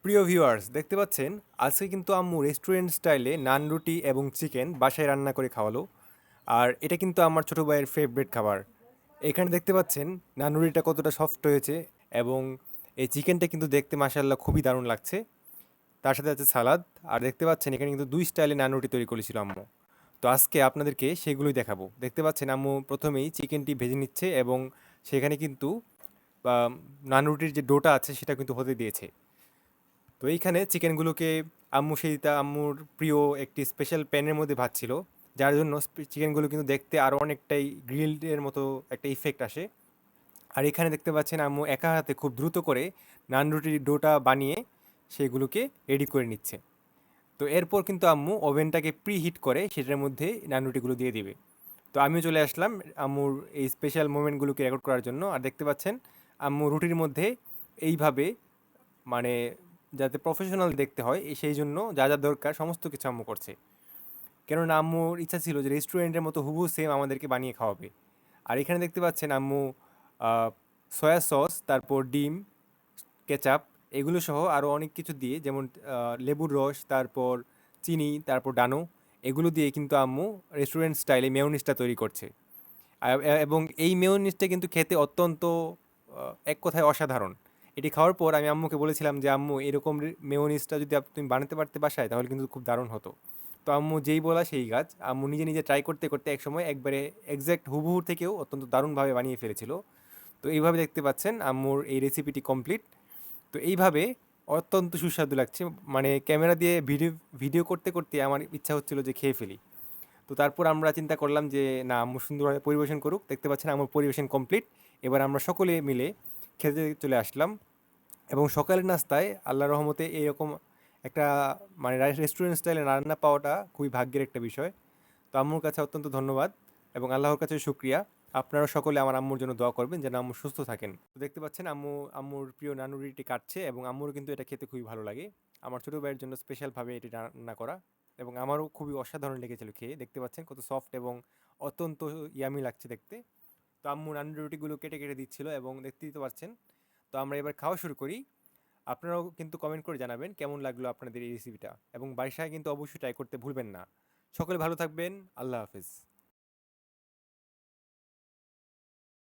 প্রিয় ভিউয়ার্স দেখতে পাচ্ছেন আজকে কিন্তু আম্মু রেস্টুরেন্ট স্টাইলে নান রুটি এবং চিকেন বাসায় রান্না করে খাওয়ালো। আর এটা কিন্তু আমার ছোটো ভাইয়ের ফেভারিট খাবার। এখানে দেখতে পাচ্ছেন নান রুটিটা কতটা সফট হয়েছে এবং এই চিকেনটা কিন্তু দেখতে মাশাআল্লাহ খুবই দারুণ লাগছে। তার সাথে আছে সালাদ। আর দেখতে পাচ্ছেন এখানে কিন্তু দুই স্টাইলে নান রুটি তৈরি করেছিল আম্মু। তো আজকে আপনাদেরকে সেগুলোই দেখাবো। দেখতে পাচ্ছেন আম্মু প্রথমেই চিকেনটি ভেজে নিচ্ছে এবং সেখানে কিন্তু নান রুটির যে ডোটা আছে সেটা কিন্তু হতে দিয়েছে। তো এইখানে চিকেনগুলোকে আম্মু সেইটা আম্মুর প্রিয় একটি স্পেশাল প্যানের মধ্যে ভাজছিল, যার জন্য চিকেনগুলো কিন্তু দেখতে আরও অনেকটাই গ্রিলডের মতো একটা ইফেক্ট আসে। আর এখানে দেখতে পাচ্ছেন আম্মু একা হাতে খুব দ্রুত করে নান রুটির ডোটা বানিয়ে সেগুলোকে রেডি করে নিচ্ছে। তো এরপর কিন্তু আম্মু ওভেনটাকে প্রি হিট করে সেটার মধ্যে নান রুটিগুলো দিয়ে দিবে। তো আমিও চলে আসলাম আম্মুর এই স্পেশাল মোমেন্টগুলোকে রেকর্ড করার জন্য। আর দেখতে পাচ্ছেন আম্মু রুটির মধ্যে এইভাবে মানে যাতে প্রফেশনাল দেখতে হয় সেই জন্য যা যা দরকার সমস্ত কিছু আম্মু করছে। কেননা আম্মুর ইচ্ছা ছিল যে রেস্টুরেন্টের মতো হুবহু সেম আমাদেরকে বানিয়ে খাওয়াবে। আর এখানে দেখতে পাচ্ছেন আম্মু সয়া সস, তারপর ডিম, কেচাপ এগুলো সহ আরও অনেক কিছু দিয়ে, যেমন লেবুর রস, তারপর চিনি, তারপর ডানো, এগুলো দিয়ে কিন্তু আম্মু রেস্টুরেন্ট স্টাইলে মেয়োনিজটা তৈরি করছে। এবং এই মেয়োনিজটা কিন্তু খেতে অত্যন্ত এক কথায় অসাধারণ। এটি খাওয়ার পর আমি আম্মুকে বলেছিলাম যে আম্মু এরকম মেয়োনিজটা যদি তুমি বানাতে পারতে বাসায় তাহলে কিন্তু খুব দারুণ হতো। তো আম্মু যেই বলা সেই কাজ, আম্মু নিজে নিজে ট্রাই করতে করতে একসময় একবারে এক্স্যাক্ট হুবহু থেকেও অত্যন্ত দারুণভাবে বানিয়ে ফেলেছিল। তো এইভাবে দেখতে পাচ্ছেন আম্মুর এই রেসিপিটি কমপ্লিট। তো এইভাবে অত্যন্ত সুস্বাদু লাগছে। মানে ক্যামেরা দিয়ে ভিডিও ভিডিও করতে করতে আমার ইচ্ছা হচ্ছিল যে খেয়ে ফেলি। তো তারপর আমরা চিন্তা করলাম যে না, আম্মু সুন্দরভাবে পরিবেশন করুক। দেখতে পাচ্ছেন আমার পরিবেশন কমপ্লিট। এবার আমরা সকলে মিলে খেতে চলে আসলাম। এবং সকালের নাস্তায় আল্লাহর রহমতে এরকম একটা মানে রেস্টুরেন্ট স্টাইলে রান্না পাওয়াটা খুবই ভাগ্যের একটা বিষয়। তো আম্মুর কাছে অত্যন্ত ধন্যবাদ এবং আল্লাহর কাছে শুক্রিয়া। আপনারা সকলে আমার আম্মুর জন্য দোয়া করবেন যেন আম্মু সুস্থ থাকেন। তো দেখতে পাচ্ছেন আম্মু আম্মুর প্রিয় নানুরিটি কাটছে এবং আম্মুরও কিন্তু এটা খেতে খুবই ভালো লাগে। আমার ছোটো ভাইয়ের জন্য স্পেশালভাবে এটি রান্না করা এবং আমারও খুবই অসাধারণ লেগেছিল খেয়ে। দেখতে পাচ্ছেন কত সফট এবং অত্যন্ত ইয়ামি লাগছে দেখতে। তো আম্মু নানু রুটিগুলো কেটে কেটে দিচ্ছিল এবং দেখতেই তো পাচ্ছেন। তো আমরা এবার খাওয়া শুরু করি। আপনারাও কিন্তু কমেন্ট করে জানাবেন কেমন লাগলো আপনাদের এই রেসিপিটা এবং বাসায় কিন্তু অবশ্যই ট্রাই করতে ভুলবেন না। সকলে ভালো থাকবেন। আল্লাহ হাফেজ।